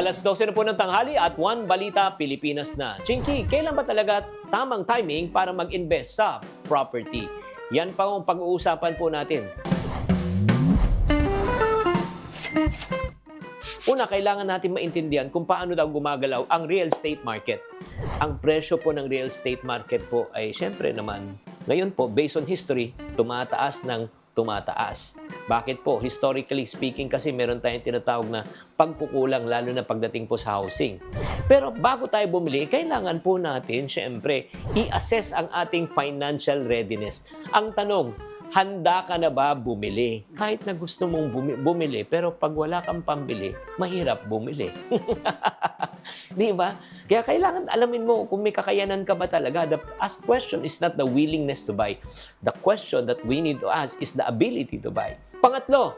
Alas 12 na po ng tanghali at One Balita Pilipinas na. Chinky, kailan ba talaga tamang timing para mag-invest sa property? Yan pa ang pag-uusapan po natin. Una, kailangan natin maintindihan kung paano daw gumagalaw ang real estate market. Ang presyo po ng real estate market po ay syempre naman, ngayon po, based on history, tumataas ng tumataas. Bakit po? Historically speaking kasi meron tayong tinatawag na pagkukulang lalo na pagdating po sa housing. Pero bago tayo bumili, kailangan po natin syempre i-assess ang ating financial readiness. Ang tanong, handa ka na ba bumili? Kahit na gusto mong bumili, pero pag wala kang pambili, mahirap bumili. Di ba? Kaya kailangan alamin mo kung may kakayanan ka ba talaga. The question is not the willingness to buy. The question that we need to ask is the ability to buy. Pangatlo,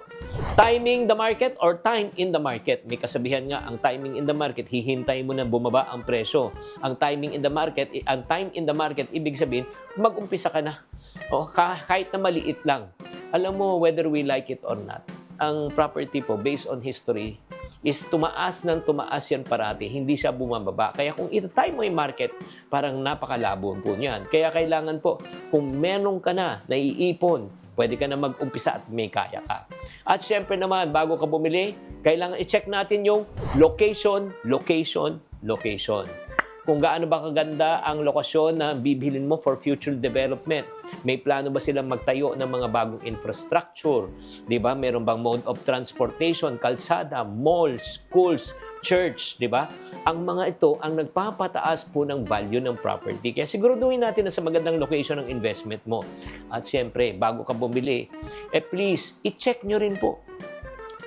timing the market or time in the market. May kasabihan nga, ang timing in the market, hihintay mo na bumaba ang presyo. Ang timing in the market, ang time in the market, ibig sabihin, mag-umpisa ka na. O, kahit na maliit lang. Alam mo, whether we like it or not, ang property po, based on history, is tumaas ng tumaas yan parati, hindi siya bumababa. Kaya kung i-time mo yung market, parang napakalabo po niyan. Kaya kailangan po, kung meron ka na naiipon, pwede ka na mag-umpisa at may kaya ka. At syempre naman, bago ka bumili, kailangan i-check natin yung location, location, location. Kung gaano ba kaganda ang lokasyon na bibilin mo for future development. May plano ba silang magtayo ng mga bagong infrastructure? Di ba? Meron bang mode of transportation, kalsada, malls, schools, church, di ba? Ang mga ito ang nagpapataas po ng value ng property. Kaya siguraduhin natin na sa magandang location ng investment mo. At siyempre, bago ka bumili, please, i-check nyo rin po.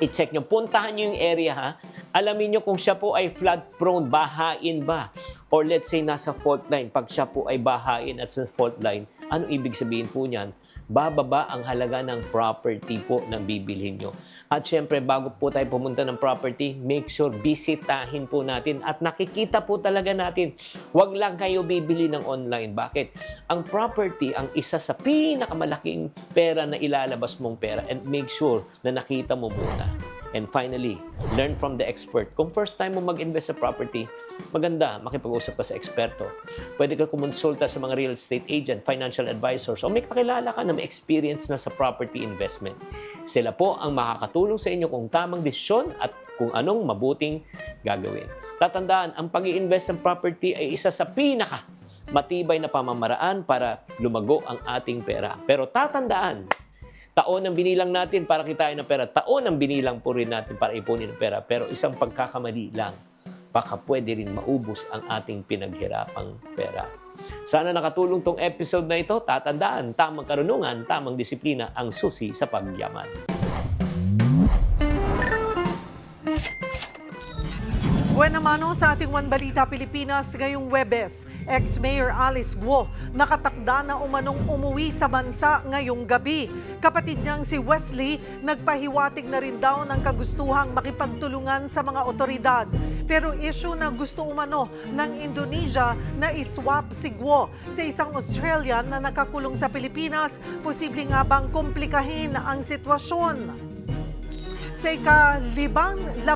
I-check nyo. Puntahan nyo yung area, ha? Alamin nyo kung siya po ay flood prone, bahain ba? Or let's say nasa fault line. Pag siya po ay bahain at sa fault line, ano ibig sabihin po niyan? Bababa ang halaga ng property po na bibilhin nyo. At syempre, bago po tayo pumunta ng property, make sure bisitahin po natin at nakikita po talaga natin. Huwag lang kayo bibili ng online. Bakit? Ang property ang isa sa pinakamalaking pera na ilalabas mong pera, and make sure na nakita mo muna. And finally, learn from the expert. Kung first time mo mag-invest sa property, maganda makipag-usap ka sa eksperto. Pwede ka kumonsulta sa mga real estate agent, financial advisors, o may kakilala ka na may experience na sa property investment. Sila po ang makakatulong sa inyo kung tamang desisyon at kung anong mabuting gagawin. Tatandaan, ang pag-i-invest ng property ay isa sa matibay na pamamaraan para lumago ang ating pera. Pero tatandaan, taon ang binilang natin para kitain ng pera. Taon ang binilang po rin natin para ipunin ng pera. Pero isang pagkakamali lang, baka pwede rin maubos ang ating pinaghirapang pera. Sana nakatulong tong episode na ito. Tatandaan, tamang karunungan, tamang disiplina ang susi sa pagyaman. Buena mano sa ating One Balita Pilipinas ngayong Huwebes. Ex-Mayor Alice Guo nakatakda na umanong umuwi sa bansa ngayong gabi. Kapatid niyang si Wesley nagpahiwatig na rin daw ng kagustuhang makipagtulungan sa mga otoridad. Pero issue na gusto umano ng Indonesia na iswap si Guo sa isang Australian na nakakulong sa Pilipinas, posibleng nga bang komplikahin ang sitwasyon. Sa ika-13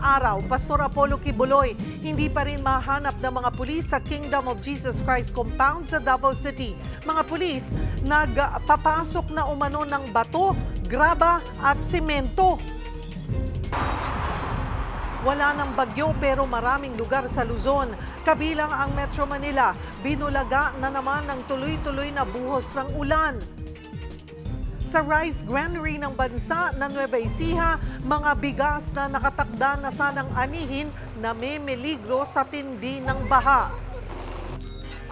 araw, Pastor Apollo Kibuloy, hindi pa rin mahanap ng mga pulis sa Kingdom of Jesus Christ compound sa Davao City. Mga pulis nagpapasok na umano ng bato, graba at simento. Wala ng bagyo pero maraming lugar sa Luzon, kabilang ang Metro Manila, binulaga na naman ng tuloy-tuloy na buhos ng ulan. Sa rice granary ng bansa ng Nueva Ecija, mga bigas na nakatakda na sanang anihin na may meligro sa tindi ng baha.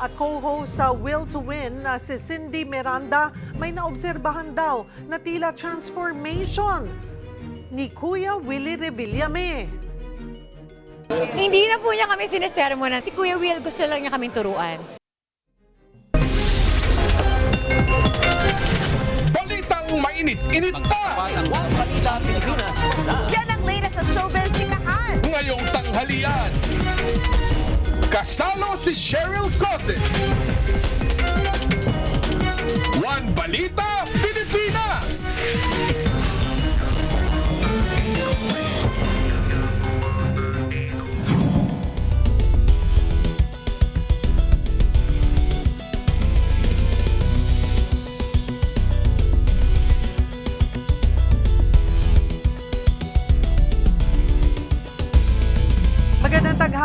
At co-host sa Will to Win na si Cindy Miranda, may naobserbahan daw na tila transformation ni Kuya Willie Revillame. Hindi na po niya kami sinesermonan. Si Kuya Will gusto lang niya kaming turuan. Mainit-init pa! One Balita Pilipinas na. Yan ang latest sa showbiz sinahan. Ngayong tanghalian, kasalo si Cheryl Cosset. One Balita Pilipinas!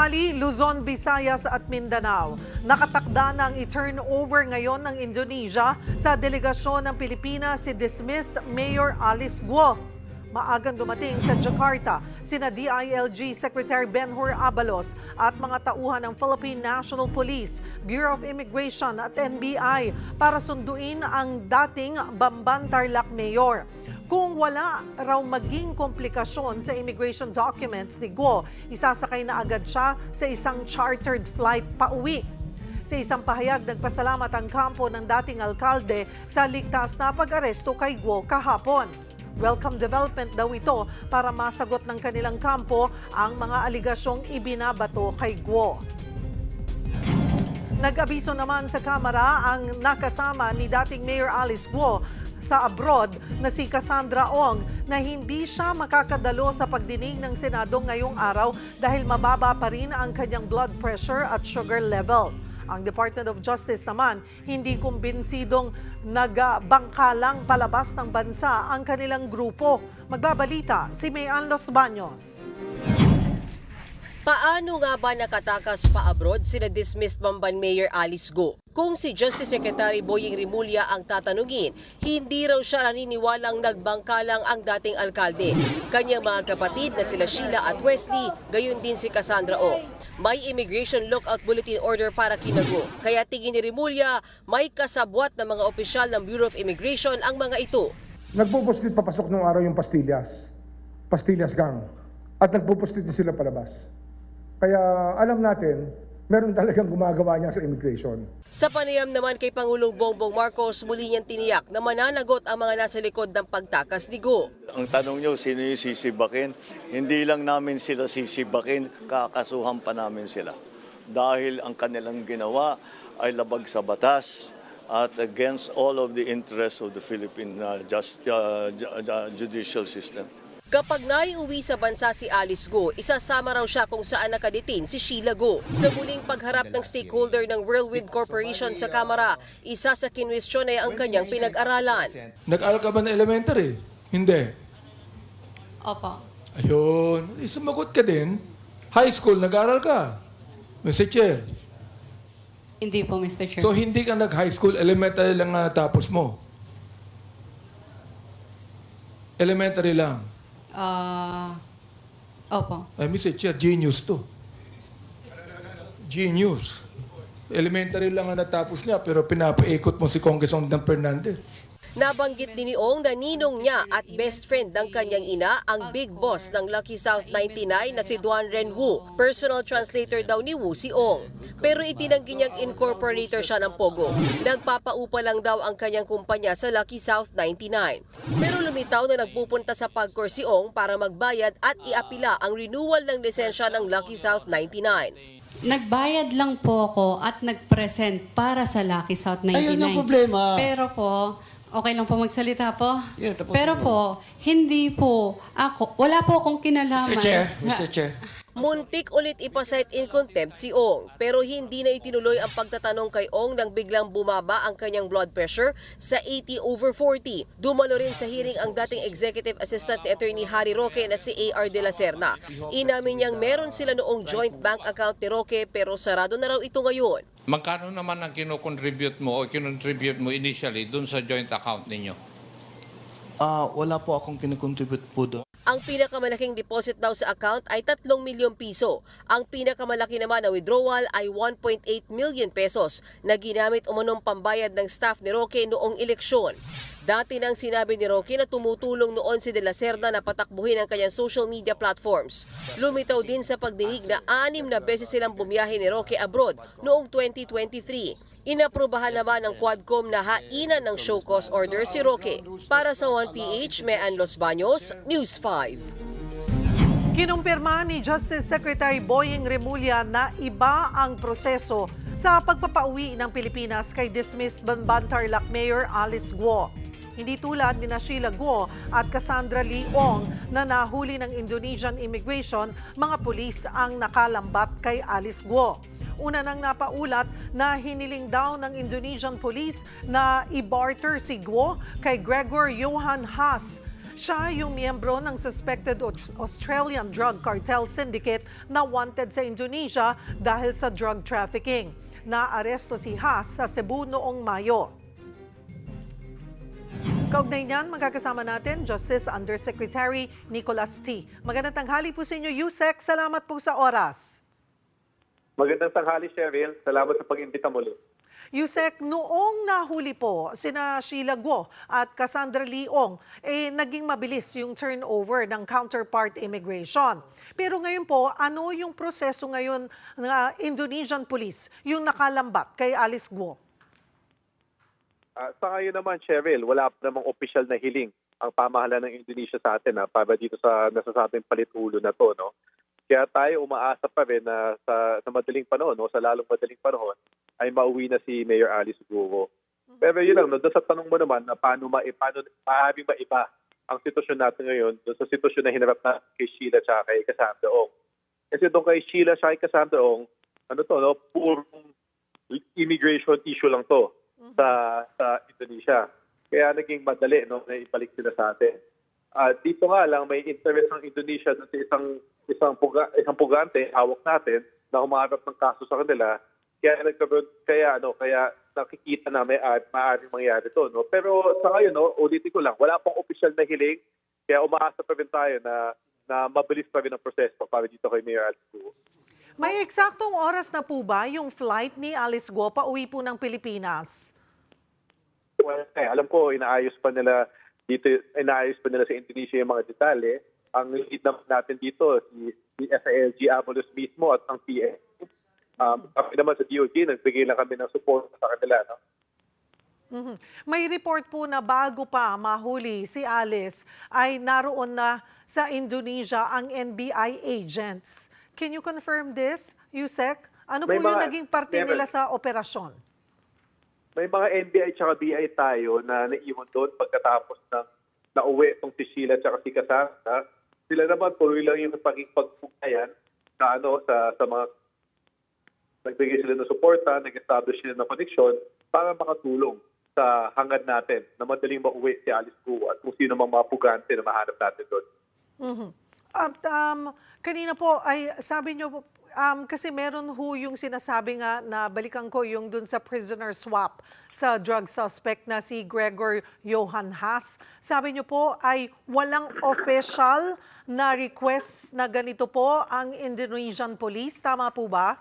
Nuvali, Luzon, Visayas at Mindanao. Nakatakda ng i-turnover ngayon ng Indonesia sa delegasyon ng Pilipinas si dismissed Mayor Alice Guo. Maagang dumating sa Jakarta sina DILG Secretary Benhur Abalos at mga tauhan ng Philippine National Police, Bureau of Immigration at NBI para sunduin ang dating Bamban Tarlac Mayor. Kung wala raw maging komplikasyon sa immigration documents ni Guo, isasakay na agad siya sa isang chartered flight pauwi. Sa isang pahayag, nagpasalamat ang kampo ng dating alkalde sa ligtas na pag-aresto kay Guo kahapon. Welcome development daw ito para masagot ng kanilang kampo ang mga aligasyong ibinabato kay Guo. Nag-abiso naman sa Kamara ang nakasama ni dating Mayor Alice Guo sa abroad na si Cassandra Ong na hindi siya makakadalo sa pagdinig ng Senado ngayong araw dahil mababa pa rin ang kanyang blood pressure at sugar level. Ang Department of Justice naman hindi kumbinsidong nagbangkalang palabas ng bansa ang kanilang grupo. Magbabalita si Mayan Los Baños. Paano nga ba nakatakas pa abroad sina dismissed Bamban Mayor Alice Guo? Kung si Justice Secretary Boying Rimulya ang tatanungin, hindi raw siya naniniwalang nagbangkalang ang dating alkalde. Kanyang mga kapatid na sila Sheila at Wesley, gayon din si Cassandra Ong. May immigration lookout bulletin order para kina Guo. Kaya tingin ni Rimulya, may kasabwat ng mga opisyal ng Bureau of Immigration ang mga ito. Nagpupuslit papasok nung araw yung pastillas gang, at nagpupuslit na sila palabas. Kaya alam natin, meron talagang gumagawa niya sa immigration. Sa panayam naman kay Pangulong Bongbong Marcos, muli niyang tiniyak na mananagot ang mga nasa likod ng pagtakas ni Guo. Ang tanong niyo, sino yung sisibakin? Hindi lang namin sila sisibakin, kakasuhan pa namin sila. Dahil ang kanilang ginawa ay labag sa batas at against all of the interests of the Philippine judicial system. Kapag naiuwi sa bansa si Alice Guo, isasama raw siya kung saan nakadetain si Sheila Guo. Sa muling pagharap ng stakeholder ng Whirlwind Corporation sa Kamara, isa sa kinwestiyon ay ang kanyang pinag-aralan. Nag-aral ka ba na elementary? Hindi. Opo. Ayun. Sumagot ka din. High school, nag-aral ka. Mr. Chair. Hindi po, Mr. Chair. So, hindi ka nag-high school, elementary lang tapos mo. Elementary lang. Opo. Ay, Mr. Chair, genius to. Genius. Elementary lang ang natapos niya, pero pinapaikot mo si Congressman Fernandez. Nabanggit din ni Ong na ninong niya at best friend ng kanyang ina ang big boss ng Lucky South 99 na si Duan Ren Wu. Personal translator daw ni Wu si Ong. Pero itinanggi niyang incorporator siya ng Pogo. Nagpapaupa lang daw ang kanyang kumpanya sa Lucky South 99. Pero lumitaw na nagpupunta sa Pagcor si Ong para magbayad at iapila ang renewal ng lisensya ng Lucky South 99. Nagbayad lang po ako at nag-present para sa Lucky South 99. Ayun yung problema. Pero po, okay lang po magsalita po. Yeah, tapos pero po, hindi po ako, wala po akong kinalaman. Mr. Chair. Muntik ulit ipasight in contempt si Ong, pero hindi na itinuloy ang pagtatanong kay Ong nang biglang bumaba ang kanyang blood pressure sa 80/40. Dumalo rin sa hearing ang dating executive assistant ni Attorney Harry Roque na si A.R. de la Serna. Inamin niyang meron sila noong joint bank account ni Roque pero sarado na raw ito ngayon. Magkano naman ang kinocontribute mo o kinontribute mo initially dun sa joint account ninyo? Wala po akong kinocontribute po doon. Ang pinakamalaking deposit daw sa account ay 3 milyong piso. Ang pinakamalaki naman na withdrawal ay 1.8 million pesos na ginamit umanong pambayad ng staff ni Roque noong eleksyon. Dati nang sinabi ni Roque na tumutulong noon si De La Serna na patakbuhin ang kanyang social media platforms. Lumitaw din sa pagdinig na 6 na beses silang bumiyahe ni Roque abroad noong 2023. Inaprubahan naman ng Quadcom na hainan ng show cause order si Roque. Para sa 1PH, Mayan Los Baños, News 5. Kinumpirma ni Justice Secretary Boying Rimulya na iba ang proseso sa pagpapauwi ng Pilipinas kay dismissed Bamban Tarlac Mayor Alice Guo. Hindi tulad ni Sheila Guo at Cassandra Lee Ong na nahuli ng Indonesian Immigration, mga pulis ang nakalambat kay Alice Guo. Una nang napaulat na hiniling daw ng Indonesian Police na i-barter si Guo kay Gregor Johan Haas. Siya yung miyembro ng suspected Australian drug cartel syndicate na wanted sa Indonesia dahil sa drug trafficking. Naaresto si Haas sa Cebu noong Mayo. Kaugnay niyan, magkakasama natin Justice Undersecretary Nicholas T. Magandang tanghali po sa inyo, Yusek. Salamat po sa oras. Magandang tanghali, Cheryl. Salamat sa pag-imbita muli. Yusek, noong nahuli po sina Sheila Guo at Cassandra Leong, naging mabilis yung turnover ng counterpart immigration. Pero ngayon po, ano yung proseso ngayon ng Indonesian police, yung nakalambat kay Alice Guo? Sa ngayon naman, Cheryl, wala pa namang opisyal na hiling ang pamahalaan ng Indonesia sa atin para dito sa nasasabing palitulo na to. No? Kaya tayo umaasa pa rin na sa madaling panahon, sa lalong madaling panahon, ay mauwi na si Mayor Alice Guo. Pero yun lang, doon sa tanong mo naman na paano maaaring maiba ang sitwasyon natin ngayon doon sa sitwasyon na hinarap na kay Sheila at kay Cassandra Ong. Kasi doon kay Sheila at kay Cassandra Ong, purong immigration issue lang to sa Indonesia. Kaya naging madali na ibalik sila sa atin. Dito nga lang may interest ng Indonesia sa isang pugante, hawak natin, na umaharap ng kaso sa kanila. Kaya nakikita na maaaring mangyari to. No? Pero sa ngayon, ulitin ko lang, wala pang opisyal na hiling. Kaya umaasa pa rin tayo na mabilis pa rin ang proseso para dito kay Mayor Alice Guo. May eksaktong oras na po ba yung flight ni Alice Guo pa uwi po ng Pilipinas? Well, alam ko, inaayos pa nila sa Indonesia yung mga detalye. Ang lead natin dito, si SILG Amolos mismo at ang PA. Kami naman sa DOJ, nagbigay lang kami ng support sa kanila. No? May report po na bago pa mahuli si Alice ay naroon na sa Indonesia ang NBI agents. Can you confirm this, Yusek? Ano po yung naging parte nila sa operasyon? May mga NBI at BI tayo na naiwan doon pagkatapos ng nauwi itong si Sheila at si Cassandra. Sila naman tuloy lang yung pagpugnayan sa mga nagbigay sila ng suporta, nag-establish sila ng connection para makatulong sa hangad natin na madaling mauwi si Alice Guo at kung sino mang mga pugante na mahanap natin doon. At kanina po ay sabi nyo, kasi meron yung sinasabi nga na balikan ko yung dun sa prisoner swap sa drug suspect na si Gregor Johan Haas. Sabi nyo po ay walang official na request na ganito po ang Indonesian police. Tama po ba?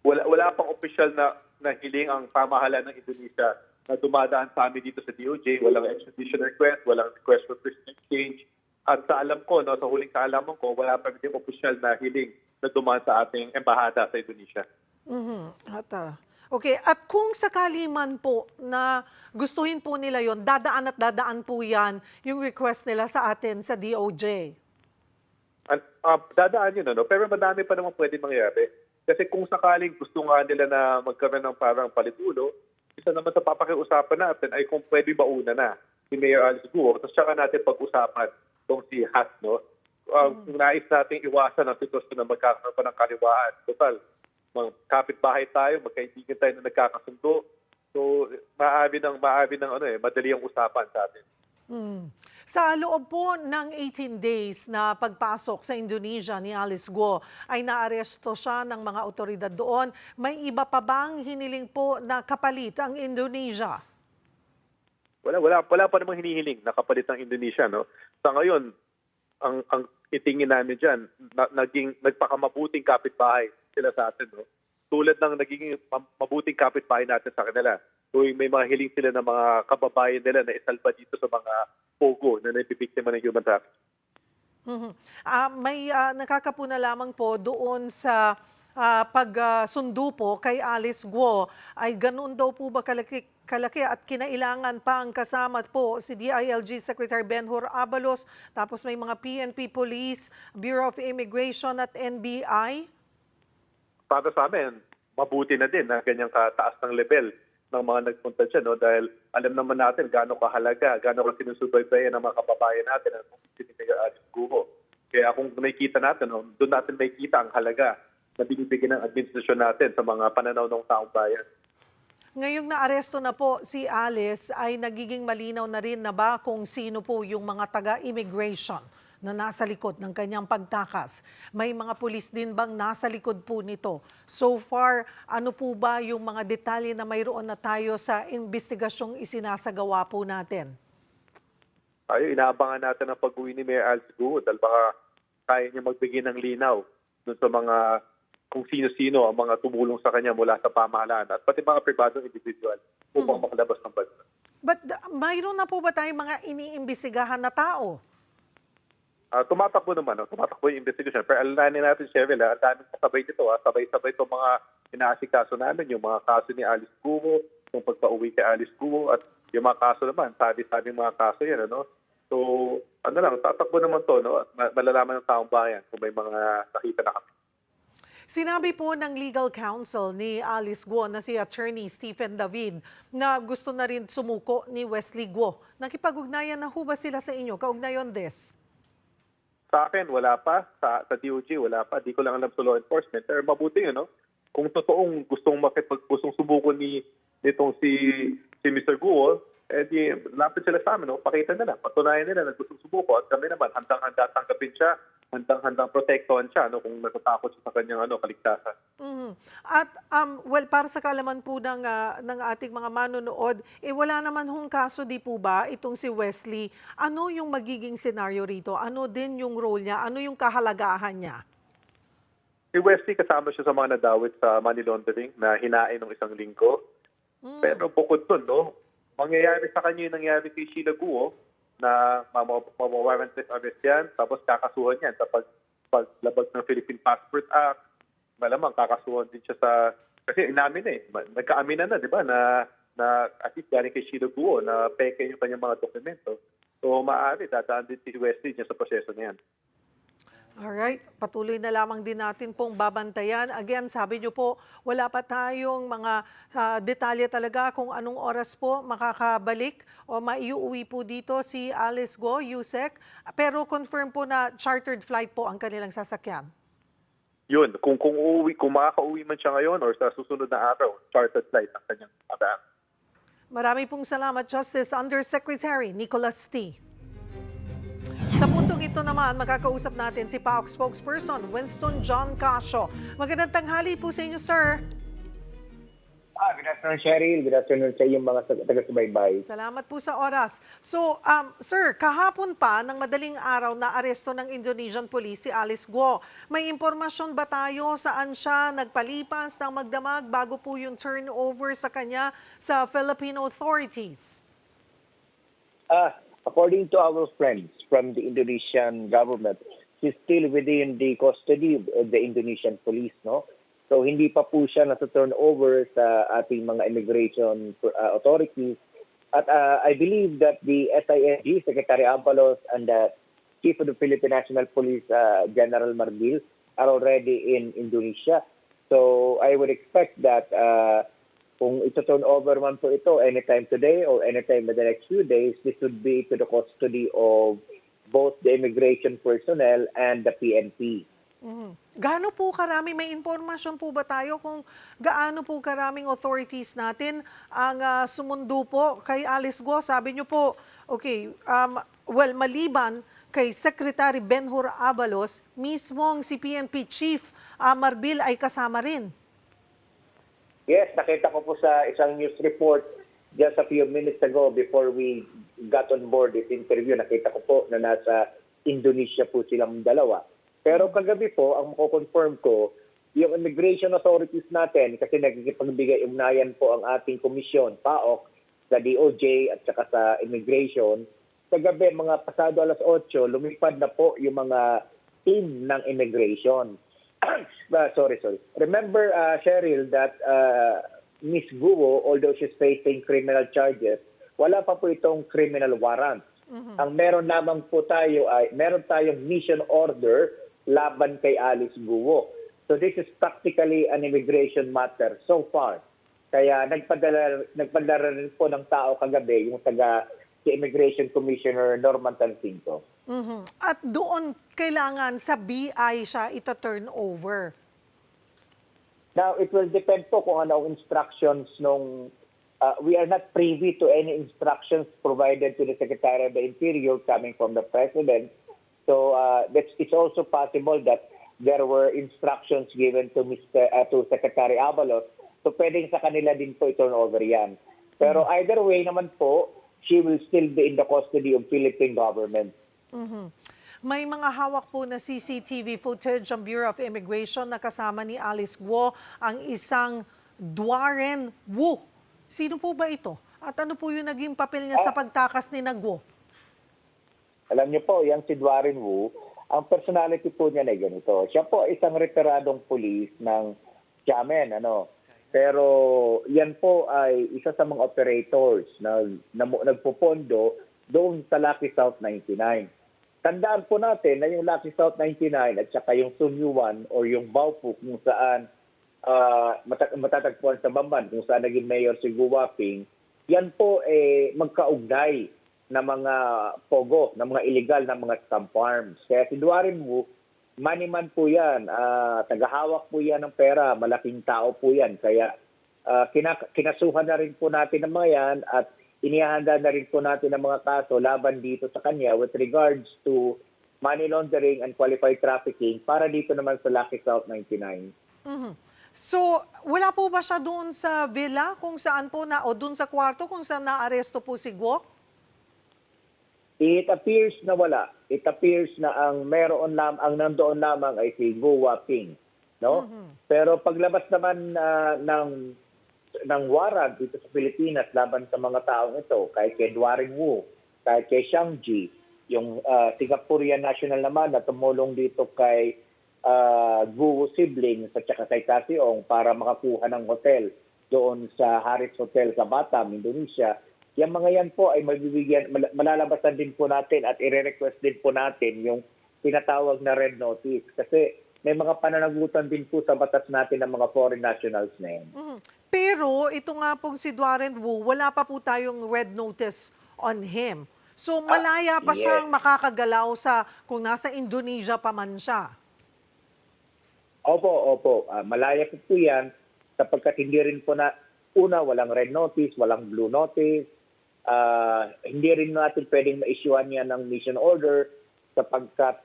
Wala pang official na hiling ang pamahalaan ng Indonesia na dumadaan sa amin dito sa DOJ. Walang extradition request, walang request for prisoner exchange. At sa alam ko, sa huling kaalaman ko, wala pa rin official na hiling na dumaan sa ating embahada sa Indonesia. Okay, at kung sakali man po na gustuhin po nila yon, dadaan po yan yung request nila sa atin sa DOJ. Dadaan yun, pero madami pa naman pwede mangyari. Kasi kung sakaling gusto nga nila na magkaroon ng parang palitulo, isa naman sa papakiusapan natin ay kung pwede mauna na si Mayor Alice Guo, tapos saka natin pag-usapan itong si Haas, no? Nais natin iwasan ang sitwasyon na magkakaroon pa ng kaliwaan. Total, kapit-bahay tayo, magkaibigan tayo na nagkakasundo. So, madali ang usapan sa atin. Sa loob po ng 18 days na pagpasok sa Indonesia ni Alice Guo, ay naaresto siya ng mga otoridad doon. May iba pa bang hiniling po na kapalit ang Indonesia? Wala pa namang hinihiling na kapalit ng Indonesia. No? Sa ngayon, ang itingin namin dyan, nagpakamabuting kapitbahay sila sa atin. No? Tulad ng naging mabuting kapitbahay natin sa kanila. So, may mga hiling sila ng mga kababayan nila na isalba dito sa mga pogo na nabibiktima ng human trafficking. May nakakapuna lamang po doon sa pagsundo po kay Alice Guo, ay ganoon daw po ba kalaki at kinailangan pa ang kasama po si DILG Secretary Benhur Abalos, tapos may mga PNP Police, Bureau of Immigration at NBI? Para sa amin, mabuti na din na ganyang kataas ng level ng mga nagpunta dyan, no? Dahil alam naman natin gaano kahalaga, gaano ka sinusubaybayan ng mga kababayan natin ang sinibigay Alice Guo. Kaya kung nakikita natin, no, doon natin makikita ang halaga na binibigyan ng administrasyon natin sa mga pananaw ng taong bayan. Ngayong naaresto na po si Alice, ay nagiging malinaw na rin na ba kung sino po yung mga taga-immigration na nasa likod ng kanyang pagtakas? May mga pulis din bang nasa likod po nito? So far, ano po ba yung mga detalye na mayroon na tayo sa investigasyong isinasagawa po natin? Tayo, inaabangan natin ang pag-uwi ni Mayor Alice Guo dahil baka kaya niya magbigay ng linaw dun sa mga kung sino-sino ang mga tumulong sa kanya mula sa pamahalaan at pati mga pribadong individual upang makalabas ng bansa. But mayroon na po ba tayong mga iniimbestigahan na tao? Tumatakbo naman, tumatakbo yung investigation. Pero alalahanin natin, Cheryl, ang daming kasabay dito. Sabay-sabay itong mga inaasikaso namin, yung mga kaso ni Alice Guo, yung pagpa-uwi kay Alice Guo, at yung mga kaso naman, sabi mga kaso yan. So, tatakbo naman to, at malalaman ng taong bayan kung may mga nakita na kami. Sinabi po ng legal counsel ni Alice Guo na si Attorney Stephen David na gusto na rin sumuko ni Wesley Guo. Nakipag-ugnayan na ho ba sila sa inyo? Kaugnayon this? Sa akin, wala pa. Sa DOJ, wala pa. Di ko lang alam sa law enforcement. Pero mabuti yun, kung totoong gustong subuko nitong si Mr. Guo, di lapit sila sa amin, pakita nila, patunayan nila na gustong subuko at kami naman handang-handa tanggapin siya, handang-handang protektuhan siya kung natatakot siya sa kanyang kaligtasan. At para sa kaalaman po ng ating mga manonood, wala naman hong kaso di po ba itong si Wesley? Ano yung magiging senaryo rito? Ano din yung role niya? Ano yung kahalagahan niya? Si Wesley kasama siya sa mga nadawit sa money laundering na hinain ng isang linggo. Pero bukod doon, mangyayari sa kanya yung nangyari kay Sheila Guo na mawawarantless arrest yan, tapos kakasuhan yan sa paglabag ng Philippine Passport Act. Malamang kakasuhan din siya sa... Kasi inamin nagkaaminan na, di ba, na at least galing kay Sheila Guo na peke yung kanyang mga dokumento. So maaari, dadaan din si Wesley dyan sa proseso na yan. Alright, patuloy na lamang din natin pong babantayan. Again, sabi niyo po, wala pa tayong mga detalye talaga kung anong oras po makakabalik o maiuwi po dito si Alice Guo, Yusek. Pero confirm po na chartered flight po ang kanilang sasakyan. Yun, kung makaka-uwi man siya ngayon or sa susunod na araw, chartered flight ang kanyang abang. Marami pong salamat, Justice Undersecretary Nicholas T. Sa puntong ito naman, makakausap natin si PAOK spokesperson Winston John Casio. Magandang tanghali po sa inyo, sir. Good afternoon, Cheryl. Good afternoon sa iyong mga taga-subaybay. Salamat po sa oras. So, sir, kahapon pa, ng madaling araw, na aresto ng Indonesian police si Alice Guo. May impormasyon ba tayo saan siya nagpalipas ng magdamag bago po yung turnover sa kanya sa Filipino authorities? According to our friends from the Indonesian government, she's still within the custody of the Indonesian police, no? So hindi pa po siya nasa-turn over sa ating mga immigration authorities. At I believe that the SING, Secretary Abalos, and the Chief of the Philippine National Police, General Marbil, are already in Indonesia. So I would expect that kung ito-turn over man po ito anytime today or anytime in the next few days, this would be to the custody of both the immigration personnel and the PNP. Gaano po karami, may impormasyon po ba tayo kung gaano po karaming authorities natin ang sumundo po kay Alice Guo? Sabi niyo po, okay, maliban kay Secretary Benhur Abalos, mismong si PNP Chief Marbil ay kasama rin. Yes, nakita ko po sa isang news report just a few minutes ago before we got on board this interview. Nakita ko po na nasa Indonesia po silang dalawa. Pero kagabi po, ang mako-confirm ko, yung immigration authorities natin, kasi nagkikipagbigay-ugnayan po ang ating komisyon, PAOK, sa DOJ at saka sa immigration, kagabi, mga pasado alas 8, lumipad na po yung mga team ng immigration. Sorry. Remember, Cheryl, that Ms. Guo, although she's facing criminal charges, wala pa po itong criminal warrant. Ang meron lamang po tayo ay, meron tayong mission order laban kay Alice Guo. So this is practically an immigration matter so far. Kaya nagpadala rin po ng tao kagabi, yung si Immigration Commissioner Norman Tancinco. At doon kailangan sa BI siya ita-turn over. Now, it will depend po kung ano ang instructions nung we are not privy to any instructions provided to the Secretary of the Interior coming from the President. So it's also possible that there were instructions given to to Secretary Abalos. So pwedeng sa kanila din po i-turn over yan. Pero either way naman po, she will still be in the custody of Philippine government. May mga hawak po na CCTV footage ang Bureau of Immigration na kasama ni Alice Guo ang isang Duaren Wu. Sino po ba ito? At ano po yung naging papel niya sa pagtakas ni Guo? Alam niyo po, yan si Duaren Wu, ang personality po niya na ganito. Siya po isang retiradong pulis ng Xiamen, Pero yan po ay isa sa mga operators na nagpupondo doon sa Lucky South 99. Tandaan po natin na yung Lucky South 99 at saka yung Sunyuan or yung Baopu kung saan matatagpuan sa Bamban, kung saan naging mayor si Guo Waping, yan po magkaugnay na mga pogo, na mga illegal na mga scam farms. Kaya si Duaren Wu, maniman po yan, tagahawak po yan ng pera, malaking tao po yan. Kaya kinasuhan na rin po natin ng mga yan at inihanda na rin po natin ang mga kaso laban dito sa kanya with regards to money laundering and qualified trafficking para dito naman sa Lucky South 99. So, wala po ba siya doon sa villa kung saan po o doon sa kwarto kung saan naaresto po si Guo? It appears na wala. It appears na ang nandoon lamang ay si Guo Waping, Pero paglabas naman ng warrant dito sa Pilipinas laban sa mga taong ito, kahit kay Duaren Wu, kahit kay Xiang Ji, yung Singaporean national naman na tumulong dito kay Guo siblings at saka kay Kasiong para makakuha ng hotel doon sa Harris Hotel sa Batam, Indonesia. Yung mga yan po ay malalabasan din po natin at i-request din po natin yung tinatawag na red notice kasi may mga pananagutan din po sa batas natin ng mga foreign nationals na yan. Pero ito nga pong si Duaren Wu, wala pa po tayong red notice on him. So malaya pa siyang makakagalaw kung nasa Indonesia pa man siya. Opo. Malaya po yan sapagkat hindi rin po walang red notice, walang blue notice. Hindi rin natin pwedeng ma-issuean yan ng mission order sapagkat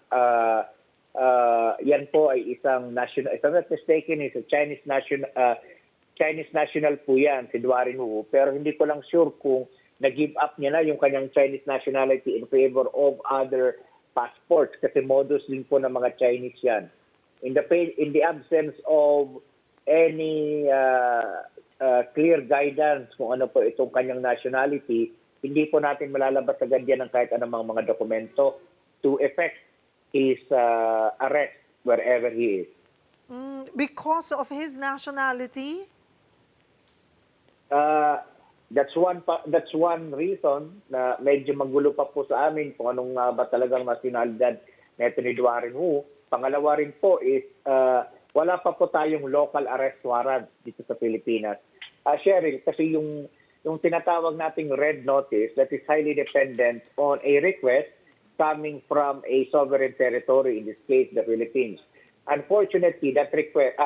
yan po ay isang national, if I'm not mistaken, is a Chinese national po yan, si Duaren Wu. Pero hindi ko lang sure kung nag-give up niya na yung kanyang Chinese nationality in favor of other passports kasi modus din po ng mga Chinese yan. In the absence of any clear guidance kung ano po itong kanyang nationality, hindi po natin malalabas agad yan ng kahit anumang mga dokumento to effect his arrest wherever he is. Because of his nationality? That's one reason na medyo magulo pa po sa amin kung anong ba talagang nationalidad na ito ni Duaren Wu. Pangalawa rin po is wala pa po tayong local arrest warrant dito sa Pilipinas. Cheryl, kasi yung tinatawag nating red notice that is highly dependent on a request coming from a sovereign territory, in this case, the Philippines. Unfortunately, that request,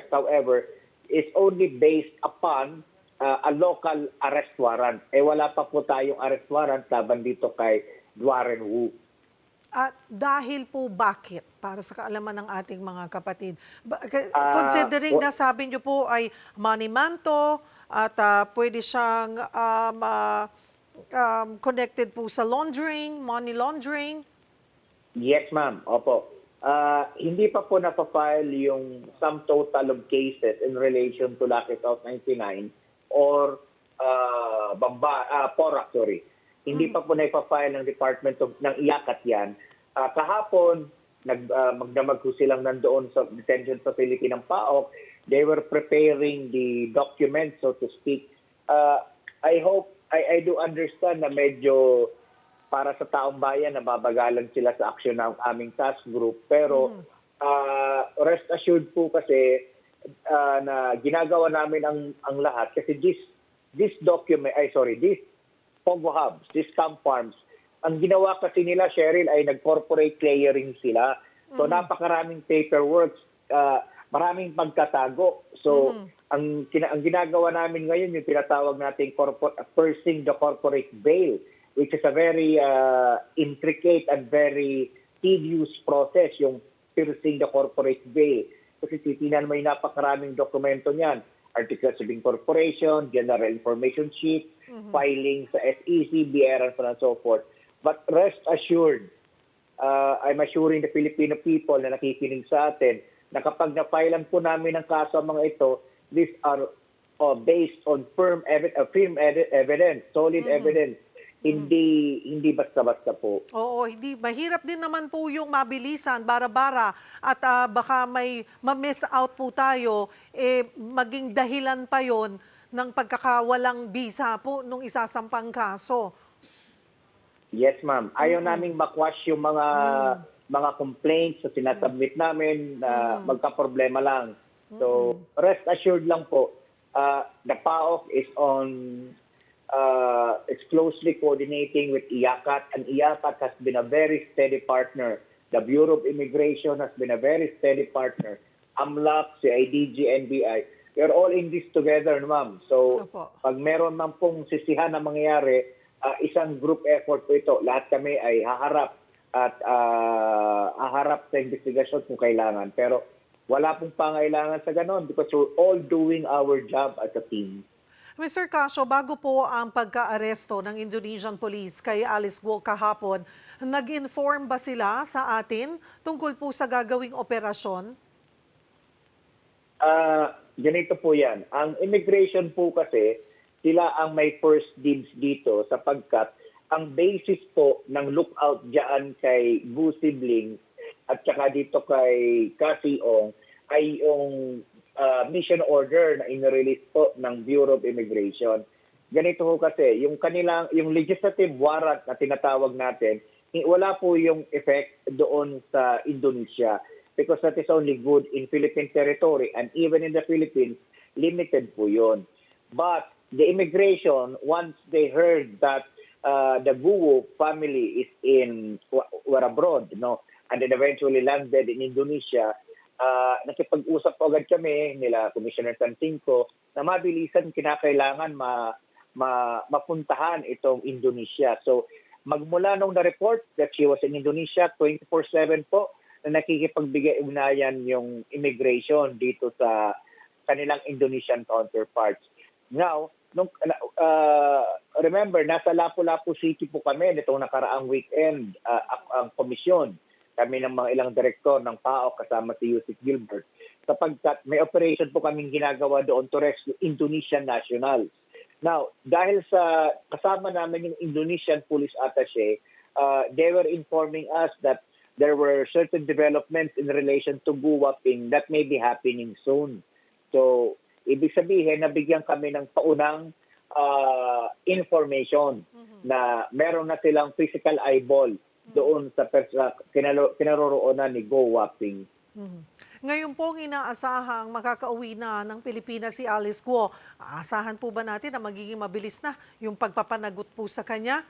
however, is only based upon a local arrest warrant. Wala pa po tayong arrest warrant laban dito kay Duaren Wu. At dahil po bakit? Para sa kaalaman ng ating mga kapatid. Considering na sabi niyo po ay manimanto at pwede siyang connected po sa money laundering. Yes, ma'am. Opo. Hindi pa po napafile yung sum total of cases in relation to Lucky South 99 or PORAC, sorry. Hindi pa po na-file ng Department ng IACAT yan. Kahapon, magdamag ko silang nandoon sa detention facility ng PAOK. They were preparing the documents, so to speak. I do understand na medyo para sa taong bayan, nababagalan sila sa aksyon ng aming task group. Pero rest assured po kasi na ginagawa namin ang lahat kasi this Pogo Hubs, these camp farms, ang ginawa kasi nila, Cheryl, ay nag-corporate clearing sila. So napakaraming paperwork, maraming pagkatago. So ang ginagawa namin ngayon yung tinatawag nating piercing the corporate veil, which is a very intricate and very tedious process, yung piercing the corporate veil. Kasi titinan mo yung napakaraming dokumento niyan. Articles of incorporation, general information sheet, filing sa SEC, BR, and so on and so forth. But rest assured, I'm assuring the Filipino people na nakikinig sa atin na kapag na-filean po namin ang kaso ang mga ito, these are based on firm evidence, solid evidence. Hindi basta-basta po. Oo, hindi. Mahirap din naman po yung mabilisan, bara-bara, at baka may ma-miss out po tayo, maging dahilan pa yon ng pagkakawalang bisa po nung isasampang kaso. Yes, ma'am. Ayaw naming makwash yung mga complaints na sinasubmit namin na magka-problema lang. So, rest assured lang po, the PAOK is it's closely coordinating with IACAT, and IACAT has been a very steady partner. The Bureau of Immigration has been a very steady partner. AMLAC, CIDG, NBI, we're all in this together, ma'am. So, pag meron man pong sisihan na mangyayari, isang group effort po ito. Lahat kami ay haharap at haharap sa investigasyon kung kailangan. Pero wala pong pangailangan sa ganon because we're all doing our job as a team. Mr. Casio, bago po ang pagka-aresto ng Indonesian Police kay Alice Guo kahapon, nag-inform ba sila sa atin tungkol po sa gagawing operasyon? Ganito po yan. Ang immigration po kasi, sila ang may first dibs dito sapagkat ang basis po ng lookout dyan kay Gu Sibling at saka dito kay Kasiong ay yung mission order na inirelease po ng Bureau of Immigration. Ganito po kasi, yung legislative warrant na tinatawag natin, wala po yung effect doon sa Indonesia because that is only good in Philippine territory and even in the Philippines, limited po yun. But the immigration, once they heard that the Guo family is were abroad, and then eventually landed in Indonesia, nakipag-usap po agad kami nila Commissioner Santinco na mabilisan kinakailangan mapuntahan itong Indonesia. So magmula nung na-report that she was in Indonesia, 24/7 po na nakikipagbigay-ugnayan yung immigration dito sa kanilang Indonesian counterparts. Now, remember, nasa Lapu-Lapu City po kami nitong nakaraang weekend ang komisyon. Kami ng mga ilang direktor ng PAOK kasama si Yusuf Gilbert. Sapagkat may operation po kaming ginagawa doon to rescue Indonesian nationals. Now, dahil sa kasama namin yung Indonesian police attaché, they were informing us that there were certain developments in relation to Guwaping that may be happening soon. So, ibig sabihin, nabigyan kami ng paunang information na meron na silang physical eyeball doon sa kinaroroonan ni Go Waping. Ngayon pong inaasahang makakauwi na ng Pilipinas si Alice Guo. Aasahan po ba natin na magiging mabilis na yung pagpapanagot po sa kanya?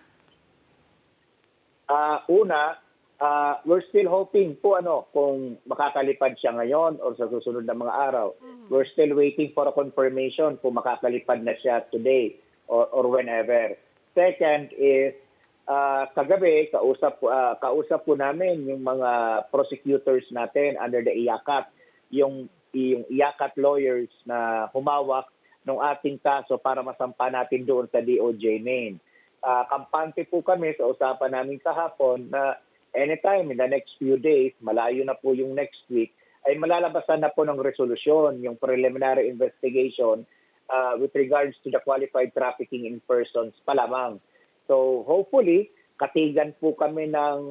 We're still hoping po kung makakalipad siya ngayon or sa susunod na mga araw. We're still waiting for a confirmation kung makakalipad na siya today or whenever. Second is, kagabi, kausap po namin yung mga prosecutors natin under the IACAT, yung IACAT lawyers na humawak ng ating kaso para masampa natin doon sa DOJ main. Kampante po kami sa usapan namin kahapon na anytime in the next few days, malayo na po yung next week, ay malalabasan na po ng resolusyon yung preliminary investigation with regards to the qualified trafficking in persons pa lamang. So hopefully, katigan po kami ng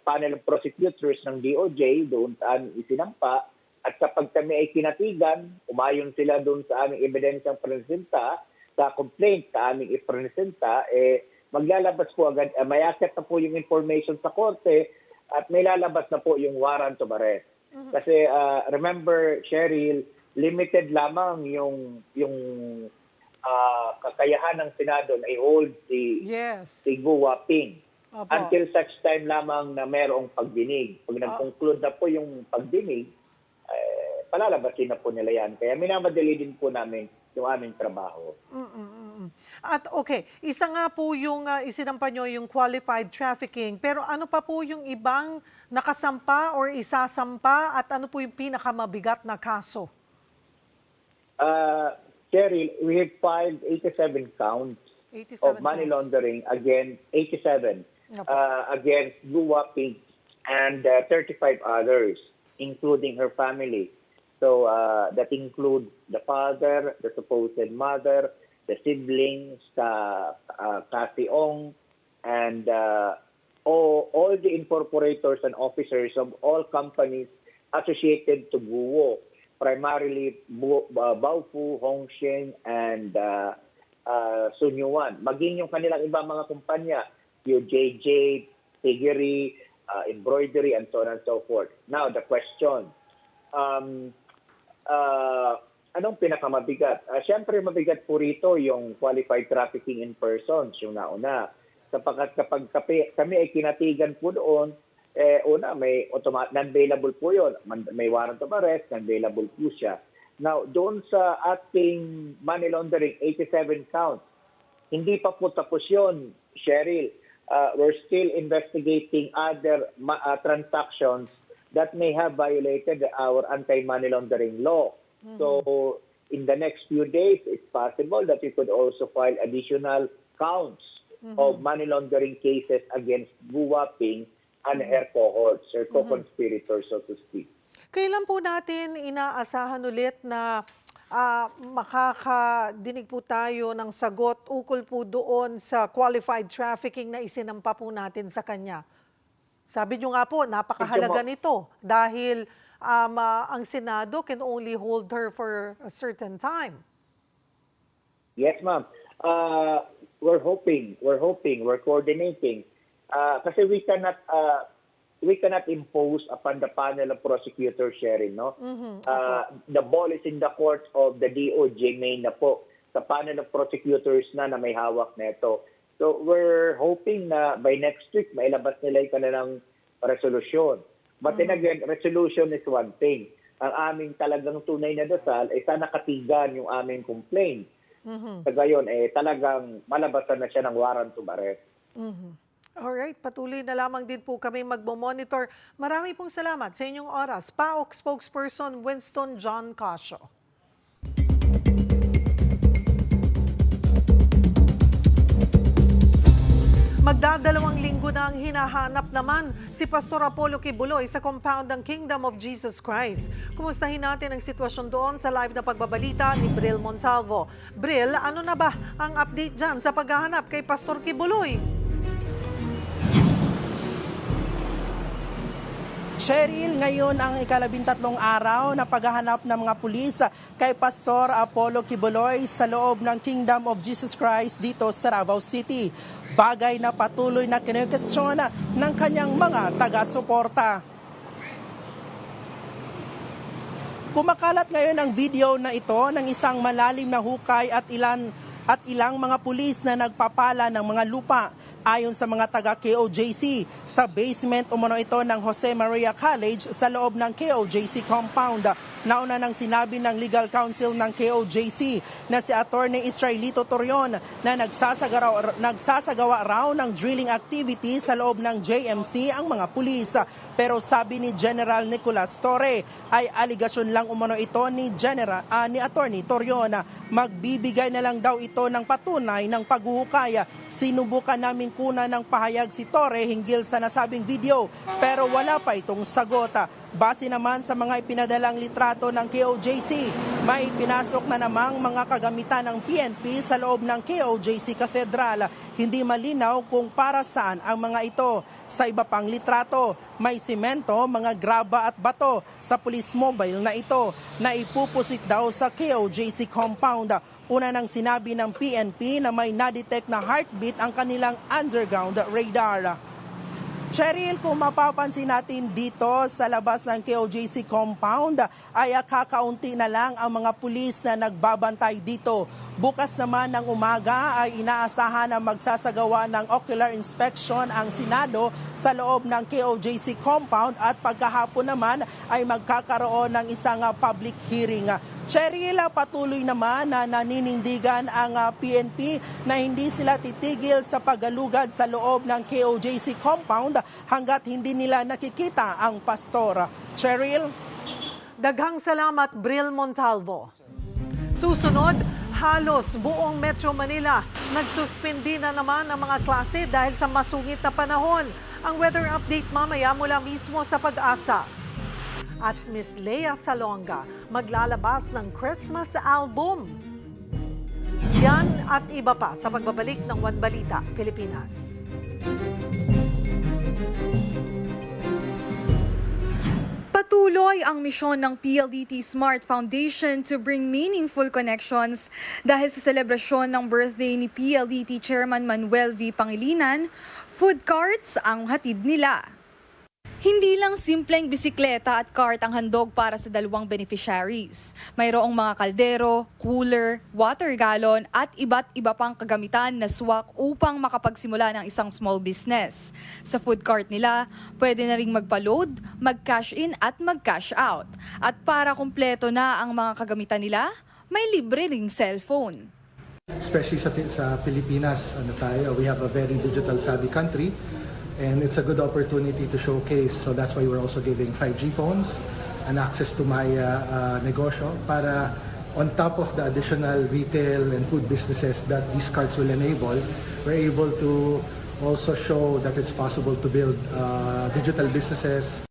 panel of prosecutors ng DOJ doon saan isinampa at kapag kami ay kinatigan, umayon sila doon sa aming ebidensyang presenta, sa complaint sa aming ipresenta, maglalabas po agad, may asset na po yung information sa korte at may lalabas na po yung warrant of arrest. Kasi remember, Cheryl, limited lamang yung kakayahan ng Senado na i-hold si Gu Waping. Until such time lamang na mayroong pagdinig. Pag nag-conclude na po yung pagdinig, palalabasin na po nila yan. Kaya minamadali din po namin yung aming trabaho. At okay, isa nga po yung isinampa nyo yung qualified trafficking, pero ano pa po yung ibang nakasampa or isasampa at ano po yung pinakamabigat na kaso? Cheryl, we have filed 87 counts of money laundering against 87 against Guwa Pig and 35 others, including her family. So that includes the father, the supposed mother, the siblings, Kasi Ong, and all the incorporators and officers of all companies associated to Guwo, primarily Baofu, Hongsheng, and Sunyuan. Maging yung kanilang ibang mga kumpanya, yung JJ, Piggery, Embroidery, and so on and so forth. Now, the question, anong pinakamabigat? Siyempre, mabigat po rito yung qualified trafficking in persons, yung nauna. Kapag kami ay kinatigan po doon, una, may non-bailable po yun. May warrant of arrest, non-bailable po siya. Now, doon sa ating money laundering, 87 counts, hindi pa po tapos yun, Cheryl. We're still investigating other transactions that may have violated our anti-money laundering law. So, in the next few days, it's possible that we could also file additional counts of money laundering cases against Guwa Ping and her cohorts, her co-conspirators, so to speak. Kailan po natin inaasahan ulit na makakadinig po tayo ng sagot ukol po doon sa qualified trafficking na isinampa po natin sa kanya? Sabi nyo nga po, napakahalaga nito dahil ang Senado can only hold her for a certain time. Yes, ma'am. We're hoping, we're coordinating. Kasi we cannot impose upon the panel of prosecutors, Sharon, no? The ball is in the court of the DOJ ngayon na po, sa panel of prosecutors na may hawak nito. So we're hoping na by next week mailabas nila yung kanilang resolusyon. But then again, resolution is one thing. Ang aming talagang tunay na dasal ay sana katigan yung aming complaint. Sa gayon, talagang malabasan na siya ng warrant of arrest. Alright, patuloy na lamang din po kami magmo-monitor. Marami pong salamat sa inyong oras. PAOK spokesperson Winston John Casio. Magdadalawang linggo na ang hinahanap naman si Pastor Apollo Kibuloy sa compound ng Kingdom of Jesus Christ. Kumustahin natin ang sitwasyon doon sa live na pagbabalita ni Bril Montalvo. Bril, ano na ba ang update dyan sa paghahanap kay Pastor Kibuloy? Cheryl, ngayon ang ika-13 araw na paghahanap ng mga pulis kay Pastor Apollo Kibuloy sa loob ng Kingdom of Jesus Christ dito sa Davao City. Bagay na patuloy na kinukestyon ng kanyang mga taga-suporta. Kumakalat ngayon ang video na ito ng isang malalim na hukay at ilang mga pulis na nagpapala ng mga lupa. Ayon sa mga taga-KOJC, sa basement umano ito ng Jose Maria College sa loob ng KOJC compound. Nauna nang sinabi ng legal counsel ng KOJC na si Attorney Israelito Torion na nagsasagawa raw ng drilling activity sa loob ng JMC ang mga pulis. Pero sabi ni General Nicolas Torre ay aligasyon lang umano ito ni Attorney Torion. Magbibigay na lang daw ito ng patunay ng paghuhukay. Sinubukan namin kuna ng pahayag si Torre hinggil sa nasabing video pero wala pa itong sagot. Base naman sa mga ipinadalang litrato ng KOJC, may pinasok na namang mga kagamitan ng PNP sa loob ng KOJC Cathedral. Hindi malinaw kung para saan ang mga ito. Sa iba pang litrato, may simento, mga graba at bato sa police mobile na ito na ipupusit daw sa KOJC compound. Una nang sinabi ng PNP na may na-detect na heartbeat ang kanilang underground radar. Cheryl, kung mapapansin natin dito sa labas ng KOJC compound, ay kakaunti na lang ang mga pulis na nagbabantay dito. Bukas naman ng umaga ay inaasahan na magsasagawa ng ocular inspection ang Senado sa loob ng KOJC compound at pagkahapon naman ay magkakaroon ng isang public hearing. Cheryl, patuloy naman na naninindigan ang PNP na hindi sila titigil sa paggalugad sa loob ng KOJC compound hanggat hindi nila nakikita ang pastor. Cheryl? Daghang salamat, Bril Montalvo. Susunod, halos buong Metro Manila nagsuspindi na naman ang mga klase dahil sa masungit na panahon. Ang weather update mamaya mula mismo sa Pag-asa. At Miss Lea Salonga maglalabas ng Christmas album. Yan at iba pa sa pagbabalik ng One Balita, Pilipinas. Patuloy ang misyon ng PLDT Smart Foundation to bring meaningful connections dahil sa selebrasyon ng birthday ni PLDT Chairman Manuel V. Pangilinan, food carts ang hatid nila. Hindi lang simpleng bisikleta at cart ang handog para sa dalawang beneficiaries. Mayroong mga kaldero, cooler, water gallon at iba't iba pang kagamitan na swak upang makapagsimula ng isang small business. Sa food cart nila, pwede na ring magpa-load, mag-cash in at mag-cash out. At para kumpleto na ang mga kagamitan nila, may libre ring cellphone. Especially sa Pilipinas, we have a very digital savvy country. And it's a good opportunity to showcase. So that's why we're also giving 5G phones and access to my negosyo para on top of the additional retail and food businesses that these cards will enable, we're able to also show that it's possible to build digital businesses.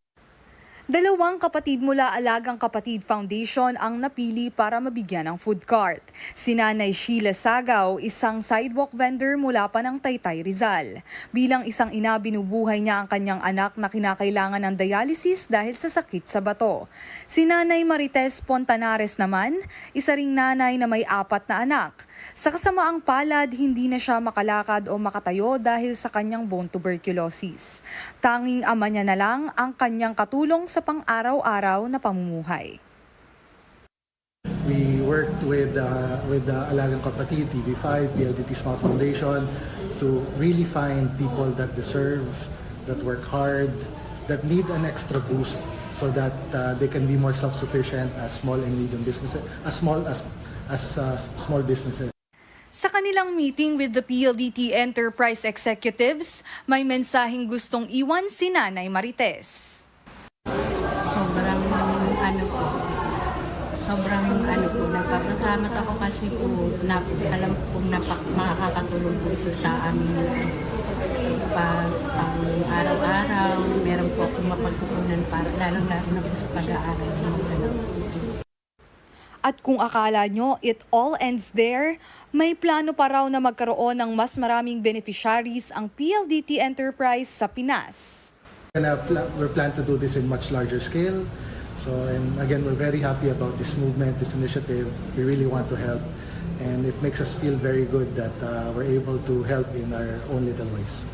Dalawang kapatid mula Alagang Kapatid Foundation ang napili para mabigyan ng food cart. Si Nanay Sheila Sagaw, isang sidewalk vendor mula pa ng Taytay, Rizal. Bilang isang ina, binubuhay niya ang kanyang anak na kinakailangan ng dialysis dahil sa sakit sa bato. Si Nanay Marites Pontanares naman, isa ring nanay na may 4 na anak. Sa kasamaang palad, hindi na siya makalakad o makatayo dahil sa kanyang bone tuberculosis. Tanging ama niya na lang ang kanyang katulong sa pang-araw-araw na pamumuhay. We worked with Alagang Kapatid, TV5, PLDT Smart Foundation to really find people that deserve, that work hard, that need an extra boost so that they can be more self-sufficient as small and medium businesses, as small businesses. Sa kanilang meeting with the PLDT Enterprise Executives, may mensaheng gustong iwan si Nanay Marites. Sobrang nagpapasalamat ako kasi po alam kong makakatulong po ito sa amin araw-araw. Meron po akong mapagkukunan para lalong-lalo na po sa pag-aaral ng mga anak. At kung akala nyo it all ends there, may plano pa raw na magkaroon ng mas maraming beneficiaries ang PLDT Enterprise sa Pinas. We plan to do this in much larger scale. So, and again, we're very happy about this movement, this initiative. We really want to help, and it makes us feel very good that we're able to help in our own little ways.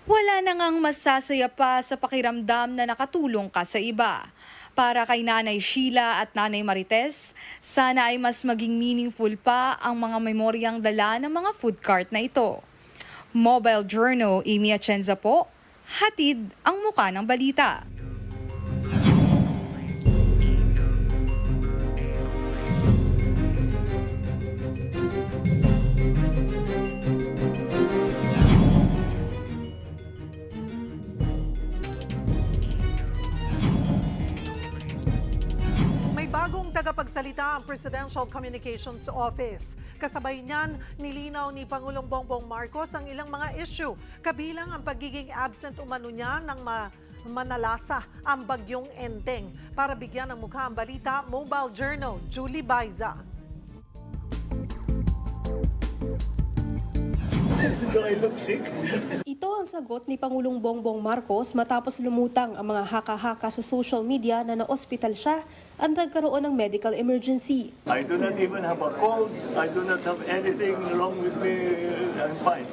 Wala na ngang masasaya pa sa pakiramdam na nakatulong ka sa iba. Para kay Nanay Sheila at Nanay Marites, sana ay mas maging meaningful pa ang mga memoryang dala ng mga food cart na ito. Mobile Journal, Amy Atienza po, hatid ang muka ng balita. Bagong tagapagsalita ang Presidential Communications Office. Kasabay niyan, nilinaw ni Pangulong Bongbong Marcos ang ilang mga issue, kabilang ang pagiging absent umano niya ng manalasa ang bagyong Enteng. Para bigyan ng mukha ang balita, Mobile Journal, Julie Baiza. Ito ang sagot ni Pangulong Bongbong Marcos matapos lumutang ang mga haka-haka sa social media na na-ospital siya at nagkaroon ng medical emergency. I do not even have a cold. I do not have anything wrong with me. I'm fine.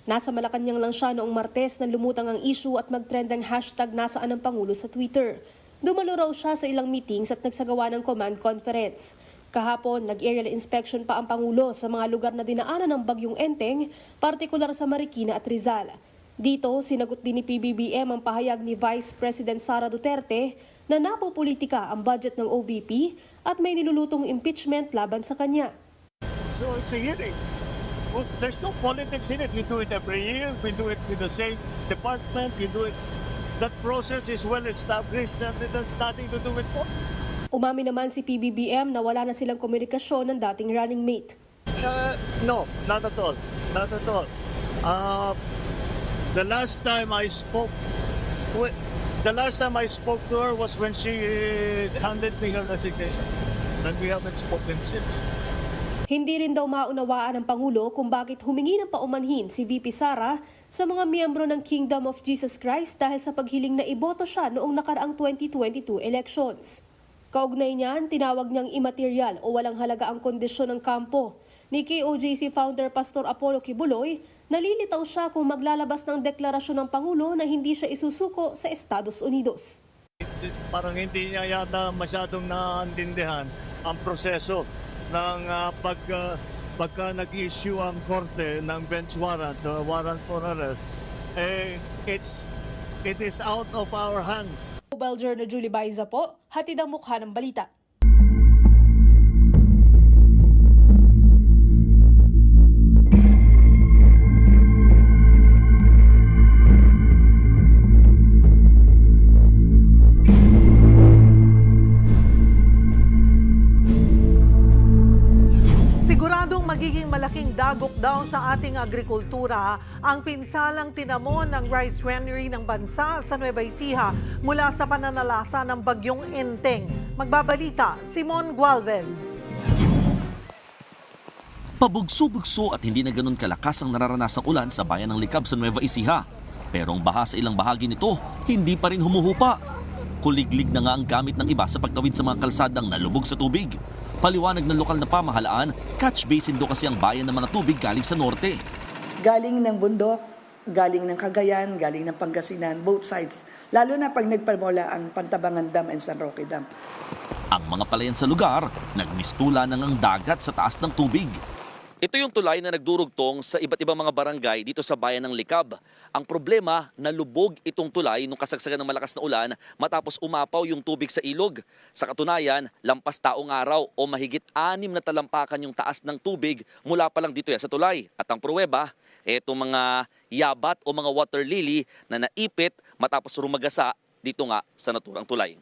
Nasa Malacanang lang siya noong Martes na lumutang ang issue at mag-trend ang hashtag nasaan ang Pangulo sa Twitter. Dumalo raw siya sa ilang meetings at nagsagawa ng command conference. Kahapon, nag-aerial inspection pa ang Pangulo sa mga lugar na dinaanan ng bagyong Enteng, partikular sa Marikina at Rizal. Dito, sinagot din ni PBBM ang pahayag ni Vice President Sara Duterte na napopolitika ang budget ng OVP at may nilulutong impeachment laban sa kanya. So it's a hearing. Well, there's no politics in it. We do it every year. We do it with the same department. You do it. That process is well established and it has nothing to do with politics. Umamin naman si PBBM na wala na silang komunikasyon ng dating running mate. No, not at all. Not at all. The last time I spoke to her was when she handed me her resignation. And we haven't spoken since. Hindi rin daw maunawaan ng Pangulo kung bakit humingi ng paumanhin si VP Sara sa mga miyembro ng Kingdom of Jesus Christ dahil sa paghiling na iboto siya noong nakaraang 2022 elections. Kaugnay niyan, tinawag niyang immaterial o walang halaga ang kondisyon ng kampo. Ni KOJC founder Pastor Apollo Kibuloy, nalilitaw siya kung maglalabas ng deklarasyon ng Pangulo na hindi siya isusuko sa Estados Unidos. Parang hindi niya yata masyadong naintindihan ang proseso ng pagka nag-issue ang korte ng bench warrant, warrant for arrest. It is out of our hands. Belger na Julie Baiza po, hatid ang mukha ng balita. Siguradong magiging malaking dagok daw sa ating agrikultura ang pinsalang tinamon ng rice granary ng bansa sa Nueva Ecija mula sa pananalasa ng bagyong Enteng. Magbabalita, Simon Gualvez. Pabugso-bugso at hindi na ganun kalakas ang nararanasang ulan sa bayan ng Likab sa Nueva Ecija. Pero ang baha sa ilang bahagi nito, hindi pa rin humuhupa. Kuliglig na nga ang gamit ng iba sa pagtawid sa mga kalsadang nalubog sa tubig. Paliwanag ng lokal na pamahalaan, catch basin do kasi ang bayan ng mga tubig galing sa norte. Galing ng bundok, galing ng Cagayan, galing ng Pangasinan, both sides. Lalo na pag nagpamola ang Pantabangan Dam and San Roque Dam. Ang mga palayan sa lugar, nagmistula ng ang dagat sa taas ng tubig. Ito yung tulay na nagdurugtong sa iba't ibang mga barangay dito sa bayan ng Likab. Ang problema, nalubog itong tulay nung kasagsagan ng malakas na ulan matapos umapaw yung tubig sa ilog. Sa katunayan, lampas taong araw o mahigit 6 na talampakan yung taas ng tubig mula pa lang dito yan sa tulay. At ang pruweba, itong mga yabat o mga water lily na naipit matapos rumagasa dito nga sa naturang tulay.